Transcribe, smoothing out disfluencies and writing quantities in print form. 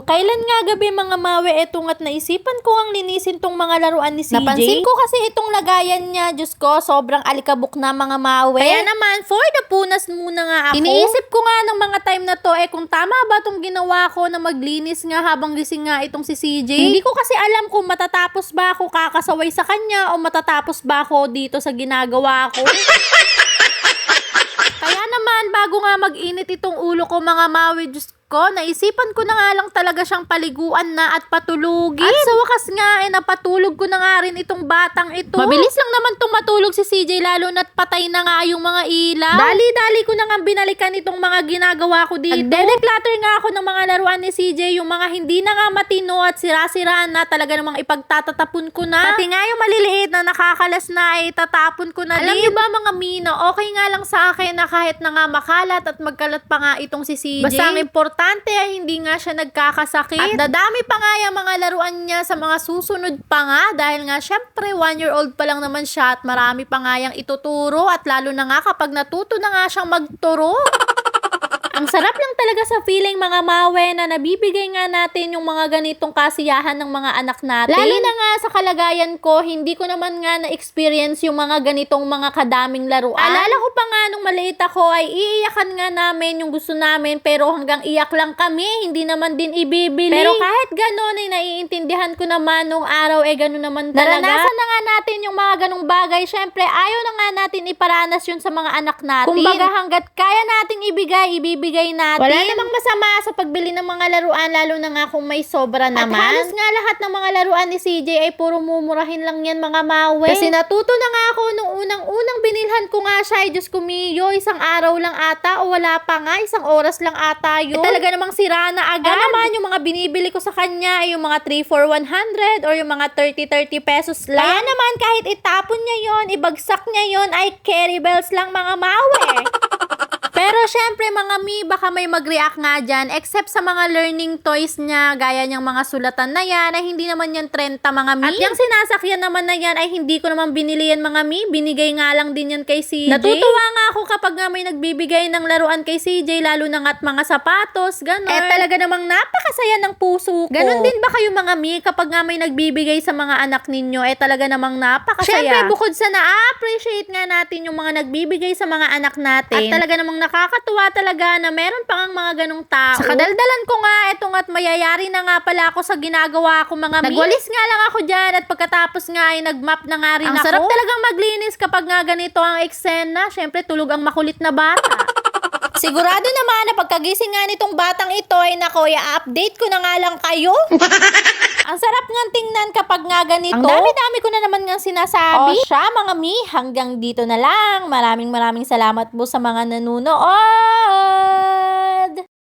kailan nga gabi mga mawe, etong at naisipan ko ang linisin tong mga laruan ni CJ. Napansin ko kasi itong lagayan niya, Diyos ko, sobrang alikabok na mga mawe. Kaya naman, for the punas muna nga ako. Iniisip ko nga ng mga time na to, kung tama ba tong ginawa ko na maglinis nga habang gising nga itong si CJ. Hindi ko kasi alam kung matatapos ba ako kakasaway sa kanya o matatapos ba ako dito sa ginagawa ko. Kaya naman, bago nga mag-init itong ulo ko mga mawi, Diyos ko, naisipan ko na nga lang talaga siyang paliguan na at patulugin. At sa wakas nga, napatulog ko na nga rin itong batang ito. Mabilis lang naman itong matulog si CJ, lalo na't patay na nga yung mga ilaw. Dali-dali ko na nga binalikan itong mga ginagawa ko dito. At declutter nga ako ng mga laruan ni CJ, yung mga hindi na nga matino at sira-siraan na, talaga namang ipagtatatapon ko na. Pati nga yung maliliit na nakakalas na ay tatapon ko na. Alam niyo ba mga Mina, okay nga lang sa akin na kahit na nga makalat at magkalat pa nga itong si CJ. Basta ang importante ay hindi nga siya nagkakasakit. At dadami pa nga yung mga laruan niya sa mga susunod pa nga, dahil nga syempre 1-year-old pa lang naman siya at marami pa nga yung ituturo, at lalo na nga kapag natuto na nga siyang magturo. Ang sarap lang talaga sa feeling mga mawe na nabibigay nga natin yung mga ganitong kasiyahan ng mga anak natin. Lalo na nga sa kalagayan ko, hindi ko naman nga na-experience yung mga ganitong mga kadaming laruan. Alala ko pa nga nung maliit ako ay iiyakan nga namin yung gusto namin, pero hanggang iyak lang kami, hindi naman din ibibili. Pero kahit gano'n ay naiintindihan ko naman nung araw gano'n naman talaga. Naranasan na nga natin yung mga ganong bagay. Syempre, ayaw na nga natin iparanas yun sa mga anak natin. Kumbaga hanggat kaya nating ibibigay natin. Wala namang masama sa pagbili ng mga laruan, lalo na nga kung may sobra naman. At halos nga lahat ng mga laruan ni CJ ay puro mumurahin lang yan mga mawe. Kasi natuto na nga ako nung unang binilhan ko nga siya, ay Diyos ko miyo, isang araw lang ata o wala pa nga, isang oras lang ata yun. Talaga namang sira na agad. Naman yung mga binibili ko sa kanya ay yung mga 3 for 100 or yung mga 30 pesos lang. Kaya naman kahit itapon niya yon, ibagsak niya yon, ay carry bells lang mga mawe. Pero syempre mga mi, baka may mag-react nga dyan, except sa mga learning toys niya, gaya niyang mga sulatan na yan, ay hindi naman yan 30 mga mi. At yung sinasakyan naman na yan, ay hindi ko naman binili yan mga mi, binigay nga lang din yan kay CJ. Natutuwa nga ako kapag nga may nagbibigay ng laruan kay CJ, lalo na nga't mga sapatos, gano'n. Talaga namang napakasaya ng puso ko. Ganon din ba kayo mga mi, kapag nga may nagbibigay sa mga anak ninyo, talaga namang napakasaya. Syempre, bukod sa na-appreciate nga natin yung mga nagbibigay sa mga anak natin, at talaga namang nakakatuwa talaga na meron pang mga ganong tao. Sa kadaldalan ko nga, etong at mayayari na nga pala ako sa ginagawa ko mga mi. Nagwalis nga lang ako dyan, at pagkatapos nga ay nagmap na nga rin ako. Ang sarap talagang maglinis kapag nga ganito ang eksena. Syempre, tulog ang makulit na bata. Sigurado naman na pagkagising nga nitong batang ito ay nako, i-update ko na nga lang kayo. Ang sarap nga tingnan kapag nga ganito. Ang dami-dami ko na naman nga sinasabi. O siya mga mi, hanggang dito na lang. Maraming salamat po sa mga nanunood.